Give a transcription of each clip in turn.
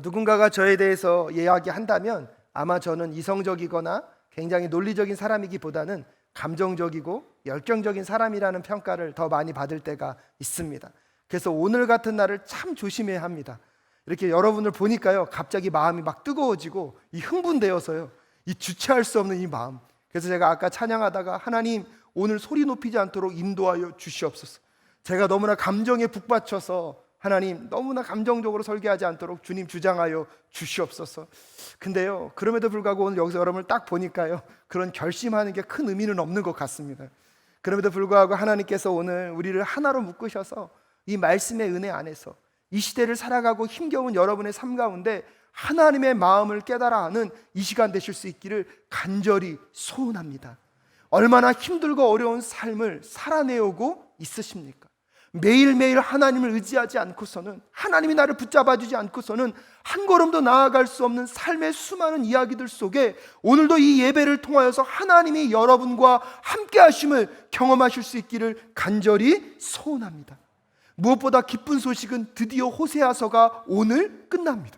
누군가가 저에 대해서 이야기한다면 아마 저는 이성적이거나 굉장히 논리적인 사람이기보다는 감정적이고 열정적인 사람이라는 평가를 더 많이 받을 때가 있습니다. 그래서 오늘 같은 날을 참 조심해야 합니다. 이렇게 여러분을 보니까요, 갑자기 마음이 막 뜨거워지고 이 흥분되어서요, 이 주체할 수 없는 이 마음. 그래서 제가 아까 찬양하다가 하나님 오늘 소리 높이지 않도록 인도하여 주시옵소서. 제가 너무나 감정에 북받쳐서 하나님 너무나 감정적으로 설계하지 않도록 주님 주장하여 주시옵소서. 근데요, 그럼에도 불구하고 오늘 여기서 여러분을 딱 보니까요, 그런 결심하는 게 큰 의미는 없는 것 같습니다. 그럼에도 불구하고 하나님께서 오늘 우리를 하나로 묶으셔서 이 말씀의 은혜 안에서 이 시대를 살아가고 힘겨운 여러분의 삶 가운데 하나님의 마음을 깨달아 아는 이 시간 되실 수 있기를 간절히 소원합니다. 얼마나 힘들고 어려운 삶을 살아내오고 있으십니까? 매일매일 하나님을 의지하지 않고서는, 하나님이 나를 붙잡아 주지 않고서는 한 걸음도 나아갈 수 없는 삶의 수많은 이야기들 속에 오늘도 이 예배를 통하여서 하나님이 여러분과 함께 하심을 경험하실 수 있기를 간절히 소원합니다. 무엇보다 기쁜 소식은 드디어 호세아서가 오늘 끝납니다.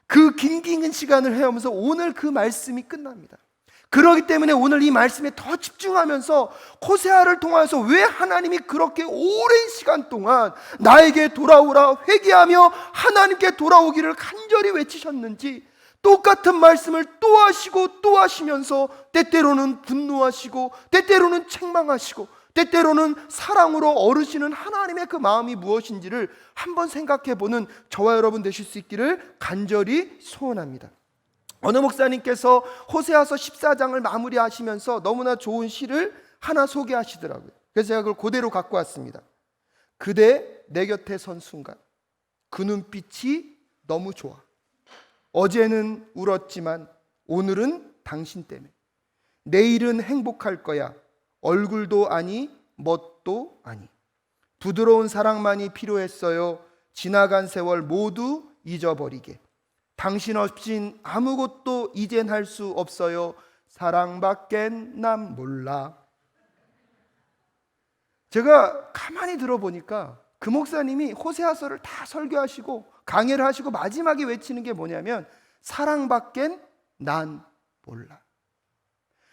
그 긴 시간을 헤엄면서 오늘 그 말씀이 끝납니다. 그렇기 때문에 오늘 이 말씀에 더 집중하면서 호세아를 통하여서 왜 하나님이 그렇게 오랜 시간 동안 나에게 돌아오라 회개하며 하나님께 돌아오기를 간절히 외치셨는지, 똑같은 말씀을 또 하시고 또 하시면서 때때로는 분노하시고 때때로는 책망하시고 때때로는 사랑으로 어르시는 하나님의 그 마음이 무엇인지를 한번 생각해보는 저와 여러분 되실 수 있기를 간절히 소원합니다. 어느 목사님께서 호세아서 14장을 마무리하시면서 너무나 좋은 시를 하나 소개하시더라고요. 그래서 제가 그걸 그대로 갖고 왔습니다. 그대 내 곁에 선 순간 그 눈빛이 너무 좋아. 어제는 울었지만 오늘은 당신 때문에. 내일은 행복할 거야. 얼굴도 아니 멋도 아니. 부드러운 사랑만이 필요했어요. 지나간 세월 모두 잊어버리게. 당신 없인 아무것도 이젠 할 수 없어요. 사랑밖엔 난 몰라. 제가 가만히 들어보니까 그 목사님이 호세아서를 다 설교하시고 강해를 하시고 마지막에 외치는 게 뭐냐면 사랑밖엔 난 몰라.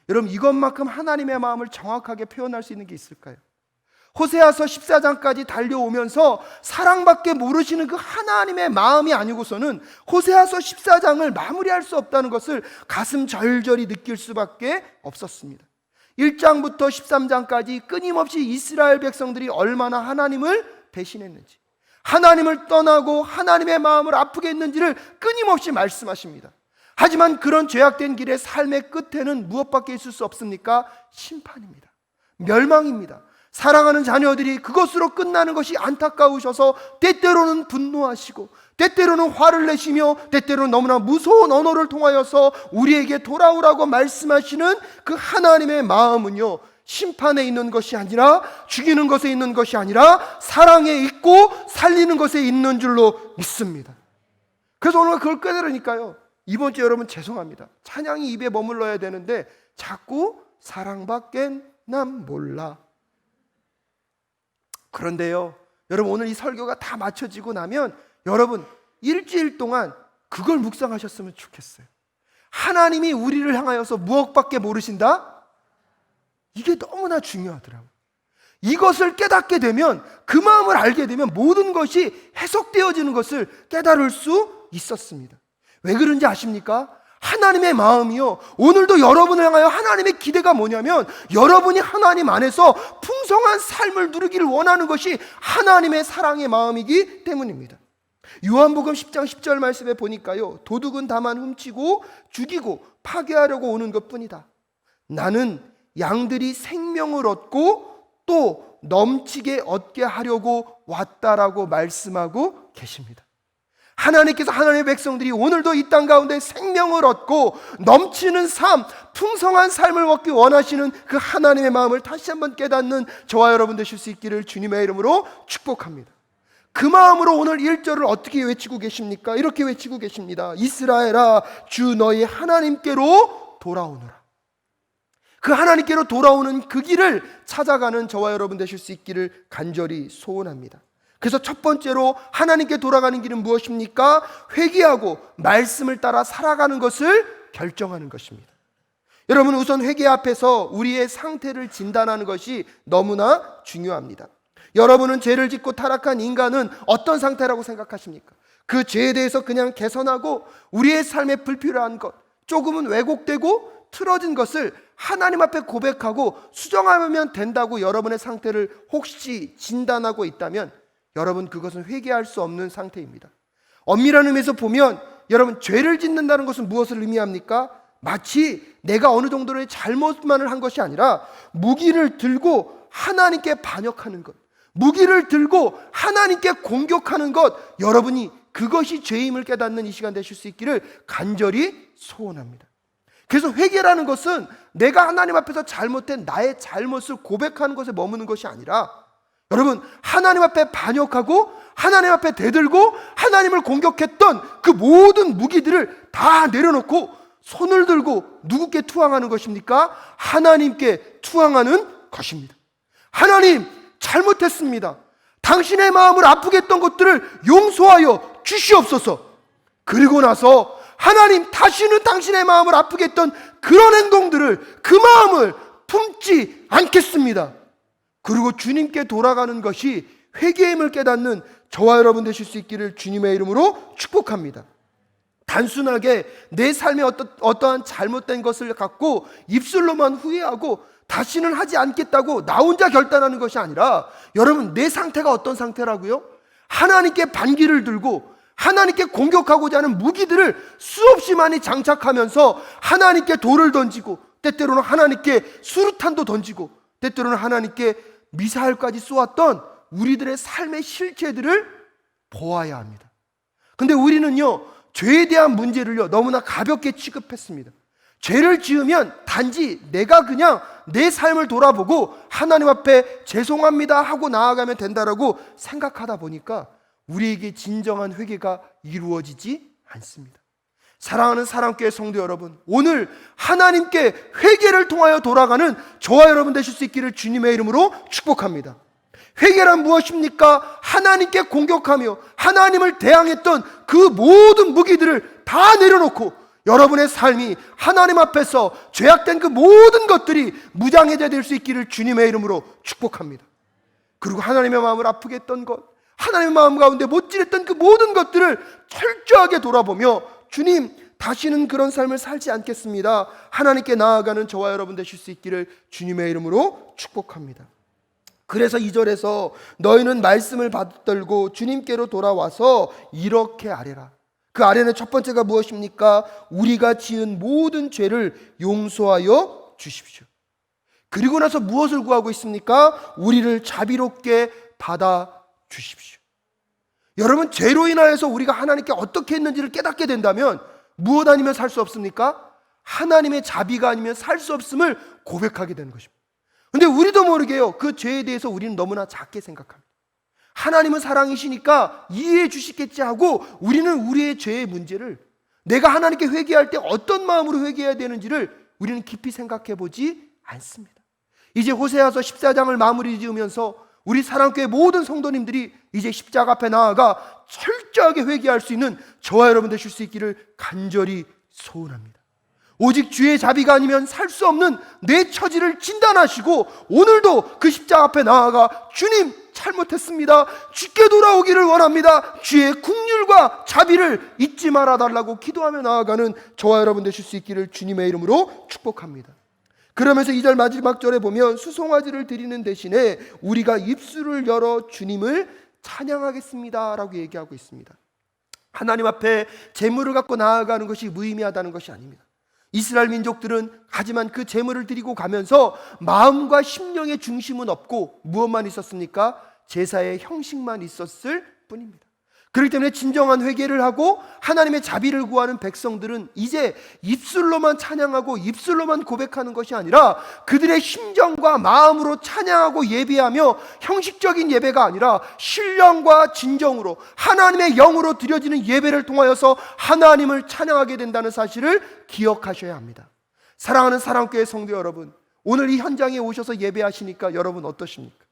여러분, 이것만큼 하나님의 마음을 정확하게 표현할 수 있는 게 있을까요? 호세아서 14장까지 달려오면서 사랑밖에 모르시는 그 하나님의 마음이 아니고서는 호세아서 14장을 마무리할 수 없다는 것을 가슴 절절히 느낄 수밖에 없었습니다. 1장부터 13장까지 끊임없이 이스라엘 백성들이 얼마나 하나님을 배신했는지, 하나님을 떠나고 하나님의 마음을 아프게 했는지를 끊임없이 말씀하십니다. 하지만 그런 죄악된 길의 삶의 끝에는 무엇밖에 있을 수 없습니까? 심판입니다. 멸망입니다. 사랑하는 자녀들이 그것으로 끝나는 것이 안타까우셔서 때때로는 분노하시고 때때로는 화를 내시며 때때로는 너무나 무서운 언어를 통하여서 우리에게 돌아오라고 말씀하시는 그 하나님의 마음은요, 심판에 있는 것이 아니라, 죽이는 것에 있는 것이 아니라 사랑에 있고 살리는 것에 있는 줄로 믿습니다. 그래서 오늘 그걸 깨달으니까요, 이번 주 여러분 죄송합니다. 찬양이 입에 머물러야 되는데 자꾸 사랑밖엔 난 몰라. 그런데요, 여러분, 오늘 이 설교가 다 마쳐지고 나면 여러분 일주일 동안 그걸 묵상하셨으면 좋겠어요. 하나님이 우리를 향하여서 무엇밖에 모르신다? 이게 너무나 중요하더라고요. 이것을 깨닫게 되면, 그 마음을 알게 되면 모든 것이 해석되어지는 것을 깨달을 수 있었습니다. 왜 그런지 아십니까? 하나님의 마음이요, 오늘도 여러분을 향하여 하나님의 기대가 뭐냐면 여러분이 하나님 안에서 풍성한 삶을 누리기를 원하는 것이 하나님의 사랑의 마음이기 때문입니다. 요한복음 10장 10절 말씀에 보니까요, 도둑은 다만 훔치고 죽이고 파괴하려고 오는 것뿐이다. 나는 양들이 생명을 얻고 또 넘치게 얻게 하려고 왔다라고 말씀하고 계십니다. 하나님께서 하나님의 백성들이 오늘도 이 땅 가운데 생명을 얻고 넘치는 삶, 풍성한 삶을 얻기 원하시는 그 하나님의 마음을 다시 한번 깨닫는 저와 여러분 되실 수 있기를 주님의 이름으로 축복합니다. 그 마음으로 오늘 1절을 어떻게 외치고 계십니까? 이렇게 외치고 계십니다. 이스라엘아, 주 너희 하나님께로 돌아오너라. 그 하나님께로 돌아오는 그 길을 찾아가는 저와 여러분 되실 수 있기를 간절히 소원합니다. 그래서 첫 번째로 하나님께 돌아가는 길은 무엇입니까? 회개하고 말씀을 따라 살아가는 것을 결정하는 것입니다. 여러분, 우선 회개 앞에서 우리의 상태를 진단하는 것이 너무나 중요합니다. 여러분은 죄를 짓고 타락한 인간은 어떤 상태라고 생각하십니까? 그 죄에 대해서 그냥 개선하고 우리의 삶에 불필요한 것, 조금은 왜곡되고 틀어진 것을 하나님 앞에 고백하고 수정하면 된다고 여러분의 상태를 혹시 진단하고 있다면 여러분, 그것은 회개할 수 없는 상태입니다. 엄밀한 의미에서 보면 여러분, 죄를 짓는다는 것은 무엇을 의미합니까? 마치 내가 어느 정도의 잘못만을 한 것이 아니라 무기를 들고 하나님께 반역하는 것, 무기를 들고 하나님께 공격하는 것, 여러분이 그것이 죄임을 깨닫는 이 시간 되실 수 있기를 간절히 소원합니다. 그래서 회개라는 것은 내가 하나님 앞에서 잘못된 나의 잘못을 고백하는 것에 머무는 것이 아니라 여러분, 하나님 앞에 반역하고 하나님 앞에 대들고 하나님을 공격했던 그 모든 무기들을 다 내려놓고 손을 들고 누구께 투항하는 것입니까? 하나님께 투항하는 것입니다. 하나님, 잘못했습니다. 당신의 마음을 아프게 했던 것들을 용서하여 주시옵소서. 그리고 나서 하나님, 다시는 당신의 마음을 아프게 했던 그런 행동들을, 그 마음을 품지 않겠습니다. 그리고 주님께 돌아가는 것이 회개임을 깨닫는 저와 여러분 되실 수 있기를 주님의 이름으로 축복합니다. 단순하게 내 삶에 어떠한 잘못된 것을 갖고 입술로만 후회하고 다시는 하지 않겠다고 나 혼자 결단하는 것이 아니라 여러분, 내 상태가 어떤 상태라고요? 하나님께 반기를 들고 하나님께 공격하고자 하는 무기들을 수없이 많이 장착하면서 하나님께 돌을 던지고 때때로는 하나님께 수류탄도 던지고 때때로는 하나님께 미사일까지 쏘았던 우리들의 삶의 실체들을 보아야 합니다. 근데 우리는요, 죄에 대한 문제를요 너무나 가볍게 취급했습니다. 죄를 지으면 단지 내가 그냥 내 삶을 돌아보고 하나님 앞에 죄송합니다 하고 나아가면 된다라고 생각하다 보니까 우리에게 진정한 회개가 이루어지지 않습니다. 사랑하는 사랑교회 성도 여러분, 오늘 하나님께 회개를 통하여 돌아가는 저와 여러분 되실 수 있기를 주님의 이름으로 축복합니다. 회개란 무엇입니까? 하나님께 공격하며 하나님을 대항했던 그 모든 무기들을 다 내려놓고 여러분의 삶이 하나님 앞에서 죄악된 그 모든 것들이 무장해제가 될 수 있기를 주님의 이름으로 축복합니다. 그리고 하나님의 마음을 아프게 했던 것, 하나님의 마음 가운데 못질했던 그 모든 것들을 철저하게 돌아보며 주님, 다시는 그런 삶을 살지 않겠습니다. 하나님께 나아가는 저와 여러분 되실 수 있기를 주님의 이름으로 축복합니다. 그래서 2절에서 너희는 말씀을 받들고 주님께로 돌아와서 이렇게 아뢰라. 그 아뢰는 첫 번째가 무엇입니까? 우리가 지은 모든 죄를 용서하여 주십시오. 그리고 나서 무엇을 구하고 있습니까? 우리를 자비롭게 받아 주십시오. 여러분, 죄로 인하여서 우리가 하나님께 어떻게 했는지를 깨닫게 된다면 무엇 아니면 살 수 없습니까? 하나님의 자비가 아니면 살 수 없음을 고백하게 되는 것입니다. 근데 우리도 모르게요, 그 죄에 대해서 우리는 너무나 작게 생각합니다. 하나님은 사랑이시니까 이해해 주시겠지 하고 우리는 우리의 죄의 문제를, 내가 하나님께 회개할 때 어떤 마음으로 회개해야 되는지를 우리는 깊이 생각해 보지 않습니다. 이제 호세아서 14장을 마무리 지으면서 우리 사랑교회 모든 성도님들이 이제 십자가 앞에 나아가 철저하게 회개할 수 있는 저와 여러분 되실 수 있기를 간절히 소원합니다. 오직 주의 자비가 아니면 살 수 없는 내 처지를 진단하시고 오늘도 그 십자가 앞에 나아가 주님, 잘못했습니다. 주께 돌아오기를 원합니다. 주의 긍휼과 자비를 잊지 말아 달라고 기도하며 나아가는 저와 여러분 되실 수 있기를 주님의 이름으로 축복합니다. 그러면서 2절 마지막 절에 보면 수송아지를 드리는 대신에 우리가 입술을 열어 주님을 찬양하겠습니다 라고 얘기하고 있습니다. 하나님 앞에 제물을 갖고 나아가는 것이 무의미하다는 것이 아닙니다. 이스라엘 민족들은 하지만 그 제물을 드리고 가면서 마음과 심령의 중심은 없고 무엇만 있었습니까? 제사의 형식만 있었을 뿐입니다. 그렇기 때문에 진정한 회개를 하고 하나님의 자비를 구하는 백성들은 이제 입술로만 찬양하고 입술로만 고백하는 것이 아니라 그들의 심정과 마음으로 찬양하고 예배하며 형식적인 예배가 아니라 신령과 진정으로 하나님의 영으로 드려지는 예배를 통하여서 하나님을 찬양하게 된다는 사실을 기억하셔야 합니다. 사랑하는 사랑교회 성도 여러분, 오늘 이 현장에 오셔서 예배하시니까 여러분 어떠십니까?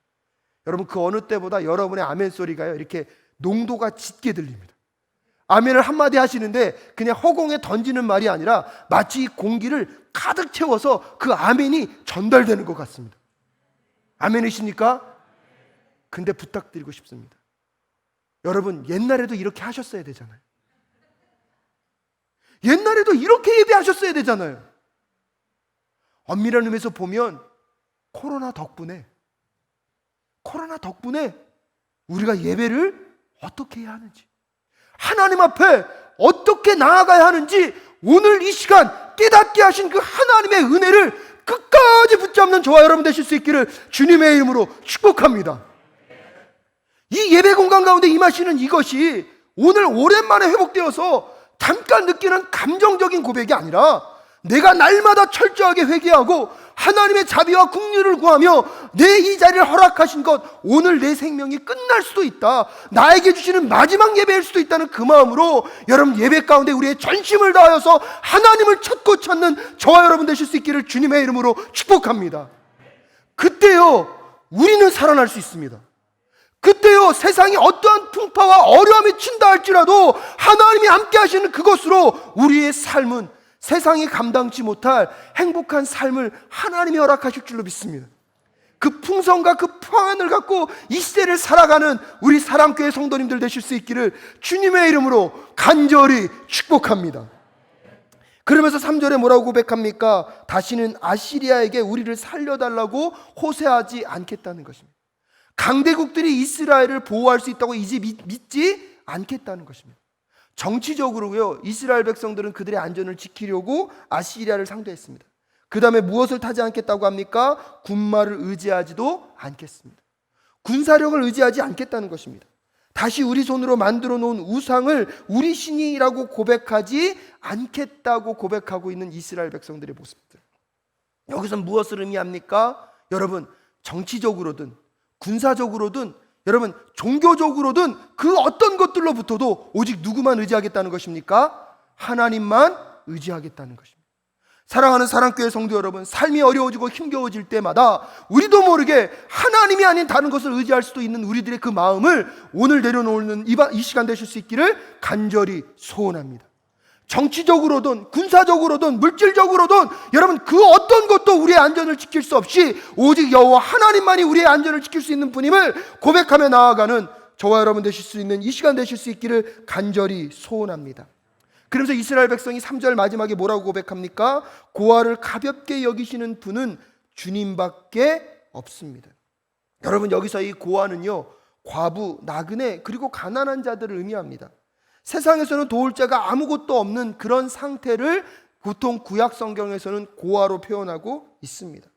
여러분, 그 어느 때보다 여러분의 아멘 소리가요, 이렇게 농도가 짙게 들립니다. 아멘을 한마디 하시는데 그냥 허공에 던지는 말이 아니라 마치 공기를 가득 채워서 그 아멘이 전달되는 것 같습니다. 아멘이십니까? 근데 부탁드리고 싶습니다. 여러분, 옛날에도 이렇게 하셨어야 되잖아요. 옛날에도 이렇게 예배하셨어야 되잖아요. 엄밀한 의미에서 보면 코로나 덕분에 우리가 예배를 어떻게 해야 하는지, 하나님 앞에 어떻게 나아가야 하는지 오늘 이 시간 깨닫게 하신 그 하나님의 은혜를 끝까지 붙잡는 저와 여러분 되실 수 있기를 주님의 이름으로 축복합니다. 이 예배 공간 가운데 임하시는 이것이 오늘 오랜만에 회복되어서 잠깐 느끼는 감정적인 고백이 아니라 내가 날마다 철저하게 회개하고 하나님의 자비와 긍휼을 구하며 내 이 자리를 허락하신 것, 오늘 내 생명이 끝날 수도 있다, 나에게 주시는 마지막 예배일 수도 있다는 그 마음으로 여러분 예배 가운데 우리의 전심을 다하여서 하나님을 찾고 찾는 저와 여러분 되실 수 있기를 주님의 이름으로 축복합니다. 그때요 우리는 살아날 수 있습니다. 그때요 세상이 어떠한 풍파와 어려움이 친다 할지라도 하나님이 함께 하시는 그것으로 우리의 삶은 세상이 감당치 못할 행복한 삶을 하나님이 허락하실 줄로 믿습니다. 그 풍성과 그 평안을 갖고 이 시대를 살아가는 우리 사랑교회 성도님들 되실 수 있기를 주님의 이름으로 간절히 축복합니다. 그러면서 3절에 뭐라고 고백합니까? 다시는 아시리아에게 우리를 살려달라고 호세하지 않겠다는 것입니다. 강대국들이 이스라엘을 보호할 수 있다고 이제 믿지 않겠다는 것입니다. 정치적으로요, 이스라엘 백성들은 그들의 안전을 지키려고 아시리아를 상대했습니다. 그 다음에 무엇을 타지 않겠다고 합니까? 군마를 의지하지도 않겠습니다. 군사력을 의지하지 않겠다는 것입니다. 다시 우리 손으로 만들어 놓은 우상을 우리 신이라고 고백하지 않겠다고 고백하고 있는 이스라엘 백성들의 모습들. 여기서 무엇을 의미합니까? 여러분, 정치적으로든 군사적으로든 여러분 종교적으로든 그 어떤 것들로부터도 오직 누구만 의지하겠다는 것입니까? 하나님만 의지하겠다는 것입니다. 사랑하는 사랑교회 성도 여러분, 삶이 어려워지고 힘겨워질 때마다 우리도 모르게 하나님이 아닌 다른 것을 의지할 수도 있는 우리들의 그 마음을 오늘 내려놓는 이 시간 되실 수 있기를 간절히 소원합니다. 정치적으로든 군사적으로든 물질적으로든 여러분 그 어떤 것도 우리의 안전을 지킬 수 없이 오직 여호와 하나님만이 우리의 안전을 지킬 수 있는 분임을 고백하며 나아가는 저와 여러분 되실 수 있는 이 시간 되실 수 있기를 간절히 소원합니다. 그러면서 이스라엘 백성이 3절 마지막에 뭐라고 고백합니까? 고아를 가볍게 여기시는 분은 주님밖에 없습니다. 여러분, 여기서 이 고아는요, 과부, 나그네 그리고 가난한 자들을 의미합니다. 세상에서는 도울 자가 아무것도 없는 그런 상태를 보통 구약 성경에서는 고아로 표현하고 있습니다.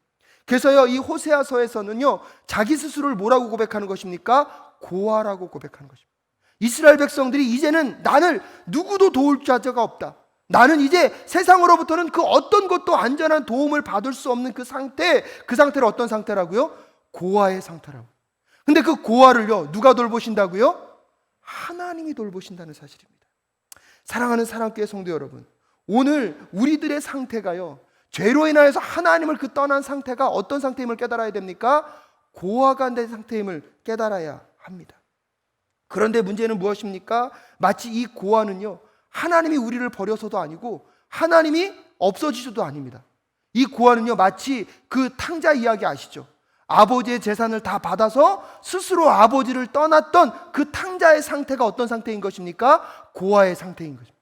그래서요, 이 호세아서에서는요, 자기 스스로를 뭐라고 고백하는 것입니까? 고아라고 고백하는 것입니다. 이스라엘 백성들이 이제는 나를 누구도 도울 자가 없다, 나는 이제 세상으로부터는 그 어떤 것도 안전한 도움을 받을 수 없는 그 상태를 어떤 상태라고요? 고아의 상태라고. 근데 그 고아를요, 누가 돌보신다고요? 하나님이 돌보신다는 사실입니다. 사랑하는 사랑교회 성도 여러분, 오늘 우리들의 상태가요, 죄로 인하여서 하나님을 떠난 상태가 어떤 상태임을 깨달아야 됩니까? 고아가 된 상태임을 깨달아야 합니다. 그런데 문제는 무엇입니까? 마치 이 고아는요, 하나님이 우리를 버려서도 아니고 하나님이 없어지셔도 아닙니다. 이 고아는요, 마치 그 탕자 이야기 아시죠? 아버지의 재산을 다 받아서 스스로 아버지를 떠났던 그 탕자의 상태가 어떤 상태인 것입니까? 고아의 상태인 것입니다.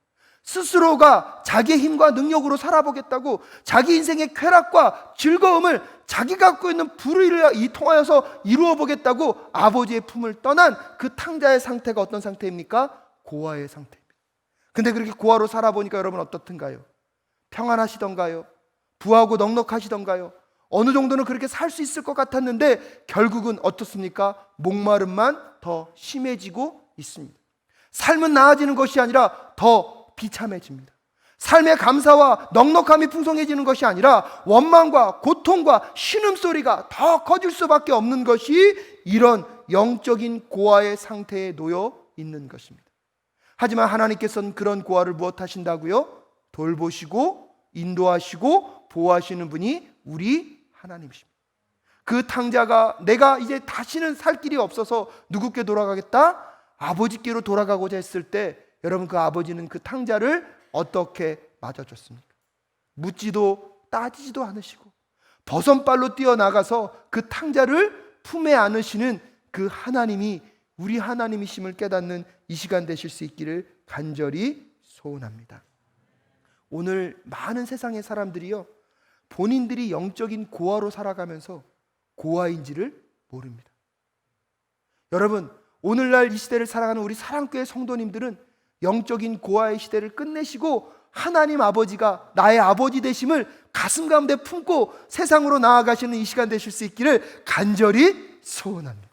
스스로가 자기의 힘과 능력으로 살아보겠다고 자기 인생의 쾌락과 즐거움을 자기가 갖고 있는 불의를 통하여서 이루어 보겠다고 아버지의 품을 떠난 그 탕자의 상태가 어떤 상태입니까? 고아의 상태입니다. 근데 그렇게 고아로 살아보니까 여러분 어떻든가요? 평안하시던가요? 부하고 넉넉하시던가요? 어느 정도는 그렇게 살 수 있을 것 같았는데 결국은 어떻습니까? 목마름만 더 심해지고 있습니다. 삶은 나아지는 것이 아니라 더 비참해집니다. 삶의 감사와 넉넉함이 풍성해지는 것이 아니라 원망과 고통과 신음소리가 더 커질 수밖에 없는 것이 이런 영적인 고아의 상태에 놓여 있는 것입니다. 하지만 하나님께서는 그런 고아를 무엇 하신다고요? 돌보시고 인도하시고 보호하시는 분이 우리 하나님이십니다. 그 탕자가 내가 이제 다시는 살 길이 없어서 누구께 돌아가겠다? 아버지께로 돌아가고자 했을 때 여러분, 그 아버지는 그 탕자를 어떻게 맞아줬습니까? 묻지도 따지지도 않으시고 버선발로 뛰어나가서 그 탕자를 품에 안으시는 그 하나님이 우리 하나님이심을 깨닫는 이 시간 되실 수 있기를 간절히 소원합니다. 오늘 많은 세상의 사람들이요, 본인들이 영적인 고아로 살아가면서 고아인지를 모릅니다. 여러분, 오늘날 이 시대를 살아가는 우리 사랑교회 성도님들은 영적인 고아의 시대를 끝내시고 하나님 아버지가 나의 아버지 되심을 가슴 가운데 품고 세상으로 나아가시는 이 시간 되실 수 있기를 간절히 소원합니다.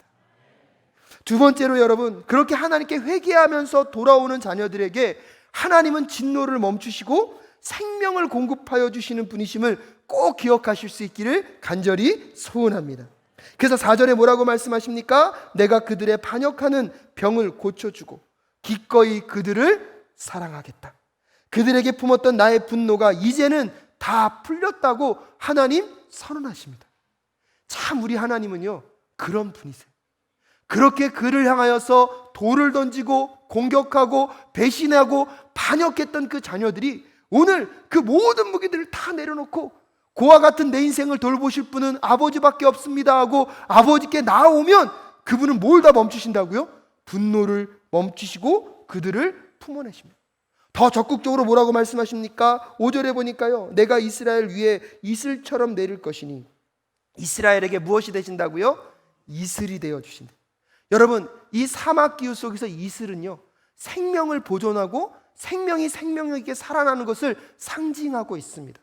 두 번째로 여러분, 그렇게 하나님께 회개하면서 돌아오는 자녀들에게 하나님은 진노를 멈추시고 생명을 공급하여 주시는 분이심을 꼭 기억하실 수 있기를 간절히 소원합니다. 그래서 4절에 뭐라고 말씀하십니까? 내가 그들의 반역하는 병을 고쳐주고 기꺼이 그들을 사랑하겠다. 그들에게 품었던 나의 분노가 이제는 다 풀렸다고 하나님 선언하십니다. 참 우리 하나님은요, 그런 분이세요. 그렇게 그를 향하여서 돌을 던지고 공격하고 배신하고 반역했던 그 자녀들이 오늘 그 모든 무기들을 다 내려놓고 고아 같은 내 인생을 돌보실 분은 아버지밖에 없습니다 하고 아버지께 나아오면 그분은 뭘 다 멈추신다고요? 분노를 멈추시고 그들을 품어내십니다. 더 적극적으로 뭐라고 말씀하십니까? 5절에 보니까요, 내가 이스라엘 위에 이슬처럼 내릴 것이니, 이스라엘에게 무엇이 되신다고요? 이슬이 되어 주신다. 여러분, 이 사막 기후 속에서 이슬은요, 생명을 보존하고 생명이 생명력 있게 살아나는 것을 상징하고 있습니다.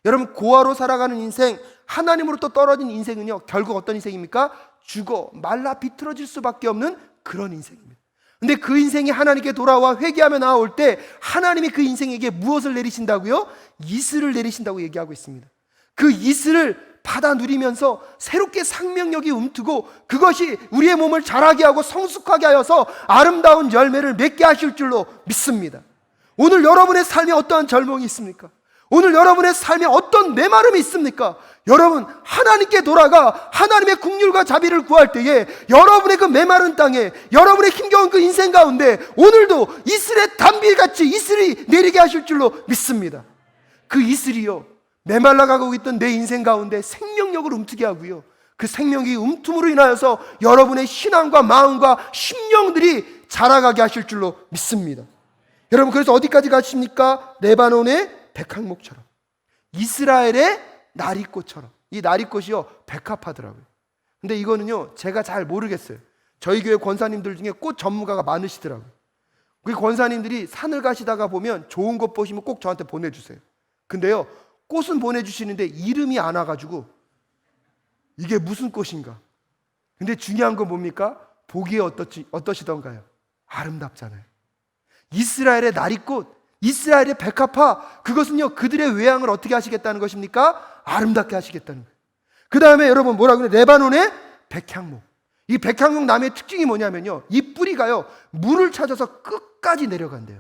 여러분, 고아로 살아가는 인생, 하나님으로부터 떨어진 인생은요, 결국 어떤 인생입니까? 죽어 말라 비틀어질 수밖에 없는 그런 인생입니다. 근데 그 인생이 하나님께 돌아와 회개하며 나아올 때 하나님이 그 인생에게 무엇을 내리신다고요? 이슬을 내리신다고 얘기하고 있습니다. 그 이슬을 받아 누리면서 새롭게 생명력이 움트고 그것이 우리의 몸을 자라게 하고 성숙하게 하여서 아름다운 열매를 맺게 하실 줄로 믿습니다. 오늘 여러분의 삶에 어떠한 절망이 있습니까? 오늘 여러분의 삶에 어떤 메마름이 있습니까? 여러분, 하나님께 돌아가 하나님의 긍휼과 자비를 구할 때에 여러분의 그 메마른 땅에, 여러분의 힘겨운 그 인생 가운데 오늘도 이슬의 단비같이 이슬이 내리게 하실 줄로 믿습니다. 그 이슬이요, 메말라가고 있던 내 인생 가운데 생명력을 움트게 하고요, 그 생명이 움툼으로 인하여서 여러분의 신앙과 마음과 심령들이 자라가게 하실 줄로 믿습니다. 여러분, 그래서 어디까지 가십니까? 레바논의 백향목처럼, 이스라엘의 나리꽃처럼. 이 나리꽃이요, 백합화더라고요. 근데 이거는요, 제가 잘 모르겠어요. 저희 교회 권사님들 중에 꽃 전문가가 많으시더라고요. 그 권사님들이 산을 가시다가 보면 좋은 것 보시면 꼭 저한테 보내주세요. 근데요, 꽃은 보내주시는데 이름이 안 와가지고 이게 무슨 꽃인가. 근데 중요한 건 뭡니까? 보기에 어떠시던가요? 아름답잖아요. 이스라엘의 나리꽃, 이스라엘의 백합화, 그것은요, 그들의 외양을 어떻게 하시겠다는 것입니까? 아름답게 하시겠다는 거예요. 그 다음에 여러분 뭐라고 그래요? 레바논의 백향목. 이 백향목 나무의 특징이 뭐냐면요, 이 뿌리가요, 물을 찾아서 끝까지 내려간대요.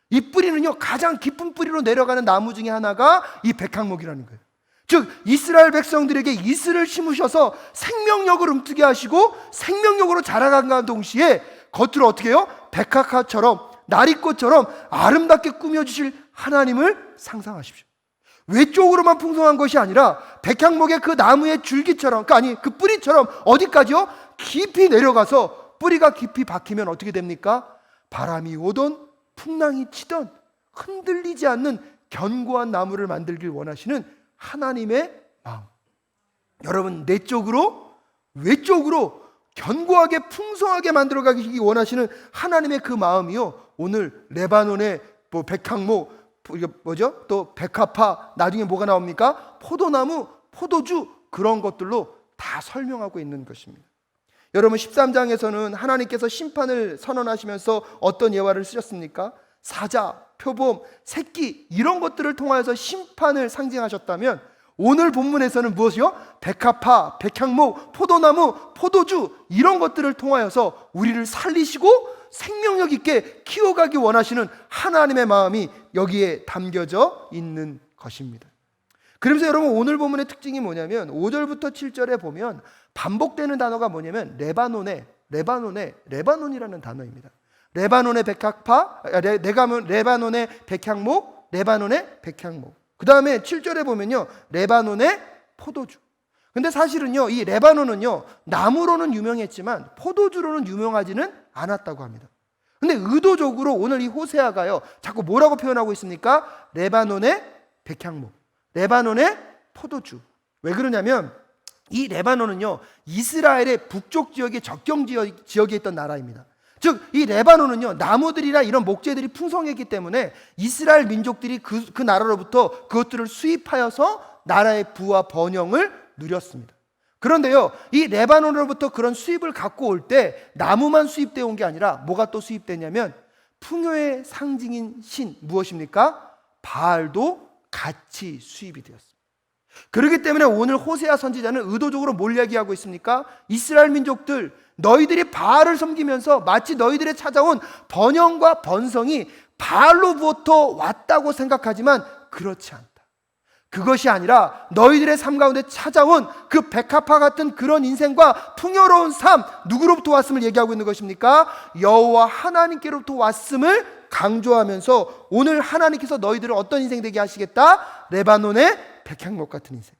이 뿌리는요, 가장 깊은 뿌리로 내려가는 나무 중에 하나가 이 백향목이라는 거예요. 즉 이스라엘 백성들에게 이슬을 심으셔서 생명력을 움트게 하시고 생명력으로 자라가는 동시에 겉으로 어떻게 해요? 백합화처럼, 나리꽃처럼 아름답게 꾸며주실 하나님을 상상하십시오. 외적으로만 풍성한 것이 아니라 백향목의 그 나무의 줄기처럼, 그 뿌리처럼 어디까지요? 깊이 내려가서 뿌리가 깊이 박히면 어떻게 됩니까? 바람이 오던 풍랑이 치던 흔들리지 않는 견고한 나무를 만들길 원하시는 하나님의 마음. 여러분, 내적으로 외적으로 견고하게 풍성하게 만들어가기 원하시는 하나님의 그 마음이요, 오늘 레바논의 백향목, 이게 뭐죠? 또 백합화, 나중에 뭐가 나옵니까? 포도나무, 포도주, 그런 것들로 다 설명하고 있는 것입니다. 여러분, 13장에서는 하나님께서 심판을 선언하시면서 어떤 예화를 쓰셨습니까? 사자, 표범, 새끼, 이런 것들을 통하여서 심판을 상징하셨다면 오늘 본문에서는 무엇이요? 백합화, 백향목, 포도나무, 포도주, 이런 것들을 통하여서 우리를 살리시고 생명력 있게 키워가기 원하시는 하나님의 마음이 여기에 담겨져 있는 것입니다. 그러면서 여러분 오늘 본문의 특징이 뭐냐면 5절부터 7절에 보면 반복되는 단어가 뭐냐면 레바논이라는 단어입니다. 레바논의 백합화, 레바논의 백향목, 레바논의 백향목. 그 다음에 7절에 보면요, 레바논의 포도주. 근데 사실은요, 이 레바논은요, 나무로는 유명했지만 포도주로는 유명하지는 않았다고 합니다. 근데 의도적으로 오늘 이 호세아가요, 자꾸 뭐라고 표현하고 있습니까? 레바논의 백향목, 레바논의 포도주. 왜 그러냐면 이 레바논은요, 이스라엘의 북쪽 지역의 적경 지역에 있던 나라입니다. 즉 이 레바논은요, 나무들이나 이런 목재들이 풍성했기 때문에 이스라엘 민족들이 그 나라로부터 그것들을 수입하여서 나라의 부와 번영을 누렸습니다. 그런데요, 이 레바논으로부터 그런 수입을 갖고 올 때 나무만 수입되어 온 게 아니라 뭐가 또 수입되냐면 풍요의 상징인 신, 무엇입니까? 바알도 같이 수입이 되었습니다. 그렇기 때문에 오늘 호세아 선지자는 의도적으로 뭘 이야기하고 있습니까? 이스라엘 민족들, 너희들이 바알을 섬기면서 마치 너희들의 찾아온 번영과 번성이 바알로부터 왔다고 생각하지만 그렇지 않다. 그것이 아니라 너희들의 삶 가운데 찾아온 그 백합화 같은 그런 인생과 풍요로운 삶, 누구로부터 왔음을 얘기하고 있는 것입니까? 여호와 하나님께로부터 왔음을 강조하면서 오늘 하나님께서 너희들을 어떤 인생 되게 하시겠다? 레바논의 백향목 같은 인생,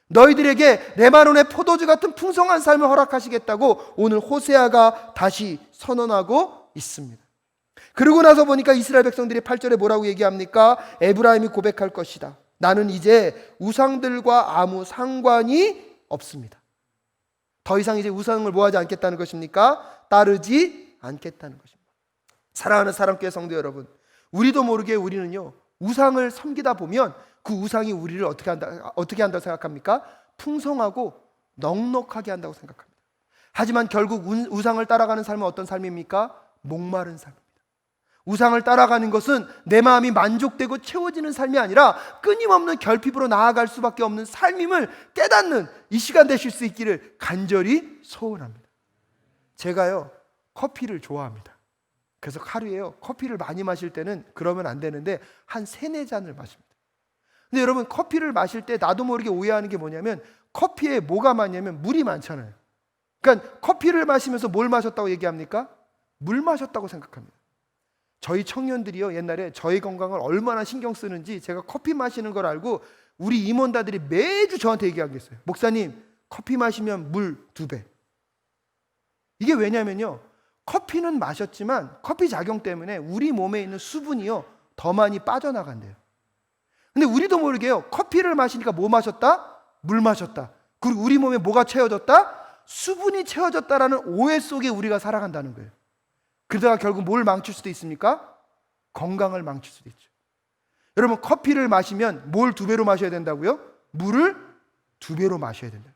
너희들에게 레바논의 포도주 같은 풍성한 삶을 허락하시겠다고 오늘 호세아가 다시 선언하고 있습니다. 그러고 나서 보니까 이스라엘 백성들이 8절에 뭐라고 얘기합니까? 에브라임이 고백할 것이다. 나는 이제 우상들과 아무 상관이 없습니다. 더 이상 이제 우상을 뭐하지 않겠다는 것입니까? 따르지 않겠다는 것입니다. 사랑하는 사람교회 성도 여러분, 우리도 모르게 우리는요, 우상을 섬기다 보면 그 우상이 우리를 어떻게 한다고 생각합니까? 풍성하고 넉넉하게 한다고 생각합니다. 하지만 결국 우상을 따라가는 삶은 어떤 삶입니까? 목마른 삶입니다. 우상을 따라가는 것은 내 마음이 만족되고 채워지는 삶이 아니라 끊임없는 결핍으로 나아갈 수밖에 없는 삶임을 깨닫는 이 시간 되실 수 있기를 간절히 소원합니다. 제가요, 커피를 좋아합니다. 그래서 하루에요, 커피를 많이 마실 때는 그러면 안 되는데 한 3-4잔을 마십니다. 근데 여러분, 커피를 마실 때 나도 모르게 오해하는 게 뭐냐면 커피에 뭐가 많냐면 물이 많잖아요. 그러니까 커피를 마시면서 뭘 마셨다고 얘기합니까? 물 마셨다고 생각합니다. 저희 청년들이요, 옛날에 저희 건강을 얼마나 신경 쓰는지 제가 커피 마시는 걸 알고 우리 임원다들이 매주 저한테 얘기하고 있어요. 목사님, 커피 마시면 물 2배. 이게 왜냐면요, 커피는 마셨지만 커피 작용 때문에 우리 몸에 있는 수분이요, 더 많이 빠져나간대요. 근데 우리도 모르게요, 커피를 마시니까 뭐 마셨다? 물 마셨다. 그리고 우리 몸에 뭐가 채워졌다? 수분이 채워졌다라는 오해 속에 우리가 살아간다는 거예요. 그러다가 결국 뭘 망칠 수도 있습니까? 건강을 망칠 수도 있죠. 여러분, 커피를 마시면 뭘 2배로 마셔야 된다고요? 물을 2배로 마셔야 된다.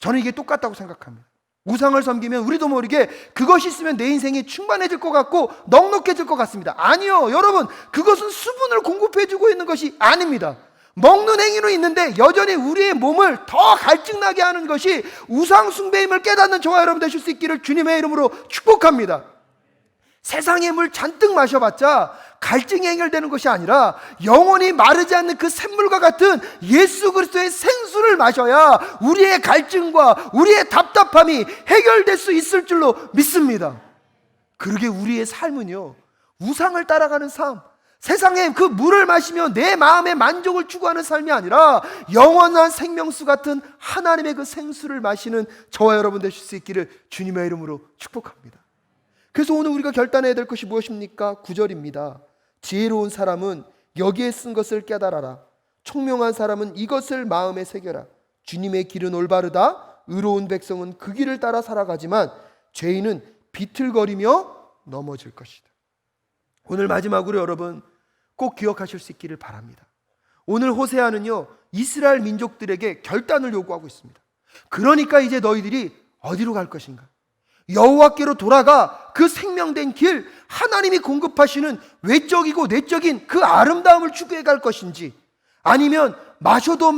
저는 이게 똑같다고 생각합니다. 우상을 섬기면 우리도 모르게 그것이 있으면 내 인생이 충만해질 것 같고 넉넉해질 것 같습니다. 아니요, 여러분, 그것은 수분을 공급해주고 있는 것이 아닙니다. 먹는 행위로 있는데 여전히 우리의 몸을 더 갈증나게 하는 것이 우상 숭배임을 깨닫는 저와 여러분 되실 수 있기를 주님의 이름으로 축복합니다. 세상의 물 잔뜩 마셔봤자 갈증이 해결되는 것이 아니라 영원히 마르지 않는 그 샘물과 같은 예수 그리스도의 생수를 마셔야 우리의 갈증과 우리의 답답함이 해결될 수 있을 줄로 믿습니다. 그러게 우리의 삶은요, 우상을 따라가는 삶, 세상에 그 물을 마시며 내 마음의 만족을 추구하는 삶이 아니라 영원한 생명수 같은 하나님의 그 생수를 마시는 저와 여러분 되실 수 있기를 주님의 이름으로 축복합니다. 그래서 오늘 우리가 결단해야 될 것이 무엇입니까? 9절입니다. 지혜로운 사람은 여기에 쓴 것을 깨달아라. 총명한 사람은 이것을 마음에 새겨라. 주님의 길은 올바르다. 의로운 백성은 그 길을 따라 살아가지만 죄인은 비틀거리며 넘어질 것이다. 오늘 마지막으로 여러분 꼭 기억하실 수 있기를 바랍니다. 오늘 호세아는요, 이스라엘 민족들에게 결단을 요구하고 있습니다. 그러니까 이제 너희들이 어디로 갈 것인가? 여호와께로 돌아가 그 생명된 길, 하나님이 공급하시는 외적이고 내적인 그 아름다움을 추구해 갈 것인지, 아니면 마셔도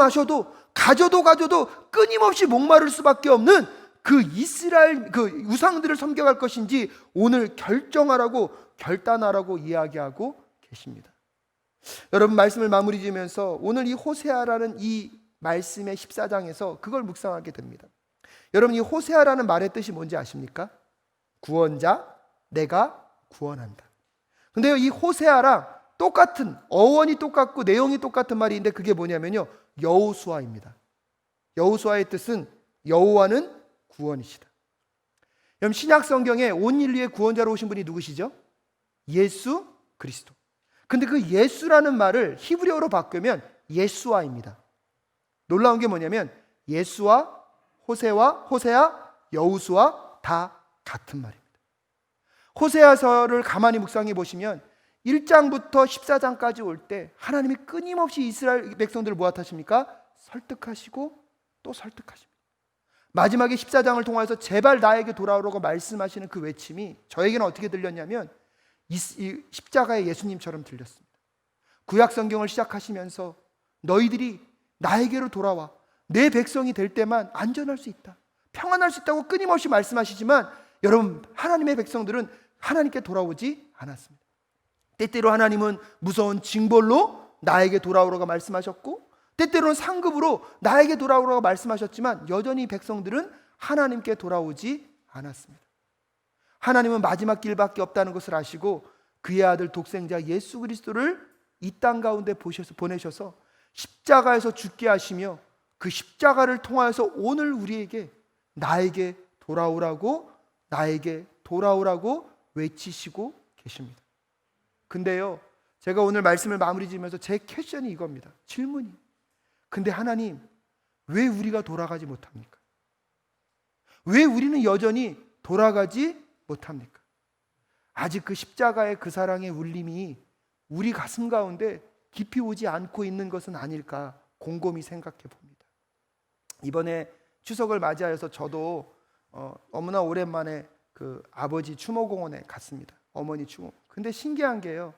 가져도 끊임없이 목마를 수밖에 없는 그 이스라엘 그 우상들을 섬겨갈 것인지 오늘 결정하라고, 결단하라고 이야기하고 계십니다. 여러분, 말씀을 마무리 지으면서 오늘 이 호세아라는 이 말씀의 14장에서 그걸 묵상하게 됩니다. 여러분, 이 호세아라는 말의 뜻이 뭔지 아십니까? 구원자, 내가 구원한다. 근데요, 이 호세아랑 똑같은, 어원이 똑같고 내용이 똑같은 말인데 그게 뭐냐면요, 여호수아입니다. 여호수아의 뜻은 여호와는 구원이시다. 여러분, 신약 성경에 온 인류의 구원자로 오신 분이 누구시죠? 예수 그리스도. 근데 그 예수라는 말을 히브리어로 바꾸면 예수아입니다. 놀라운 게 뭐냐면 예수와 호세아, 여호수아 다 같은 말입니다. 호세아서를 가만히 묵상해 보시면 1장부터 14장까지 올 때 하나님이 끊임없이 이스라엘 백성들을 무엇하십니까? 설득하시고 또 설득하십니다. 마지막에 14장을 통해서 제발 나에게 돌아오라고 말씀하시는 그 외침이 저에게는 어떻게 들렸냐면 이 십자가의 예수님처럼 들렸습니다. 구약 성경을 시작하시면서 너희들이 나에게로 돌아와 내 백성이 될 때만 안전할 수 있다, 평안할 수 있다고 끊임없이 말씀하시지만 여러분, 하나님의 백성들은 하나님께 돌아오지 않았습니다. 때때로 하나님은 무서운 징벌로 나에게 돌아오라고 말씀하셨고 때때로는 상급으로 나에게 돌아오라고 말씀하셨지만 여전히 백성들은 하나님께 돌아오지 않았습니다. 하나님은 마지막 길밖에 없다는 것을 아시고 그의 아들 독생자 예수 그리스도를 이 땅 가운데 보내셔서 십자가에서 죽게 하시며 그 십자가를 통하여서 오늘 우리에게 나에게 돌아오라고 외치시고 계십니다. 근데요, 제가 오늘 말씀을 마무리 지으면서 제 퀘션이 이겁니다. 질문이. 근데 하나님, 왜 우리가 돌아가지 못합니까? 왜 우리는 여전히 돌아가지 못합니까? 아직 그 십자가의 그 사랑의 울림이 우리 가슴 가운데 깊이 오지 않고 있는 것은 아닐까 곰곰이 생각해 봅니다. 이번에 추석을 맞이하여서 저도 너무나 오랜만에 그 아버지 추모공원에 갔습니다. 어머니 추모. 근데 신기한 게요,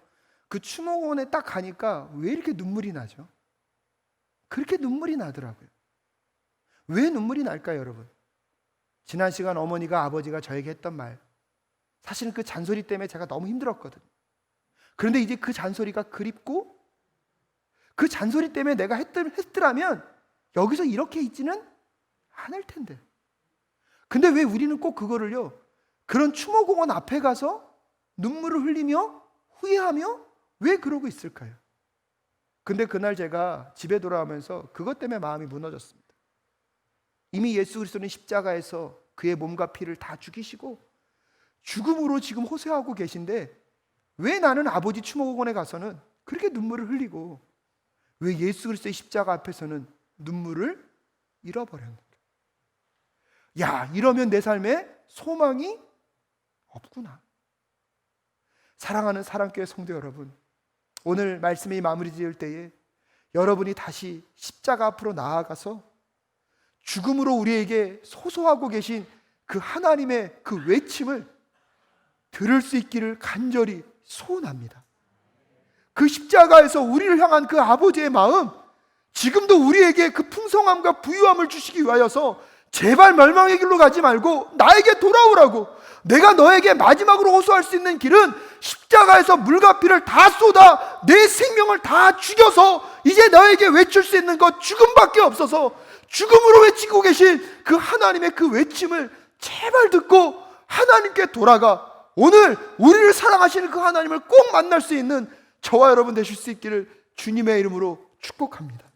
그 추모공원에 딱 가니까 왜 이렇게 눈물이 나죠? 그렇게 눈물이 나더라고요. 왜 눈물이 날까요, 여러분? 지난 시간 어머니가 아버지가 저에게 했던 말, 사실은 그 잔소리 때문에 제가 너무 힘들었거든요. 그런데 이제 그 잔소리가 그립고 그 잔소리 때문에 내가 했더라면 여기서 이렇게 있지는 않을 텐데. 근데 왜 우리는 꼭 그거를요, 그런 추모공원 앞에 가서 눈물을 흘리며 후회하며 왜 그러고 있을까요? 근데 그날 제가 집에 돌아오면서 그것 때문에 마음이 무너졌습니다. 이미 예수 그리스도는 십자가에서 그의 몸과 피를 다 죽이시고 죽음으로 지금 호소하고 계신데 왜 나는 아버지 추모공원에 가서는 그렇게 눈물을 흘리고 왜 예수 그리스도의 십자가 앞에서는 눈물을 잃어버렸는가? 야, 이러면 내 삶에 소망이 없구나. 사랑하는 사랑교회 성도 여러분, 오늘 말씀이 마무리 지을 때에 여러분이 다시 십자가 앞으로 나아가서 죽음으로 우리에게 소소하고 계신 그 하나님의 그 외침을 들을 수 있기를 간절히 소원합니다. 그 십자가에서 우리를 향한 그 아버지의 마음, 지금도 우리에게 그 풍성함과 부유함을 주시기 위하여서 제발 멸망의 길로 가지 말고 나에게 돌아오라고, 내가 너에게 마지막으로 호소할 수 있는 길은 십자가에서 물과 피를 다 쏟아 내 생명을 다 죽여서 이제 너에게 외칠 수 있는 것 죽음밖에 없어서 죽음으로 외치고 계신 그 하나님의 그 외침을 제발 듣고 하나님께 돌아가 오늘 우리를 사랑하시는 그 하나님을 꼭 만날 수 있는 저와 여러분 되실 수 있기를 주님의 이름으로 축복합니다.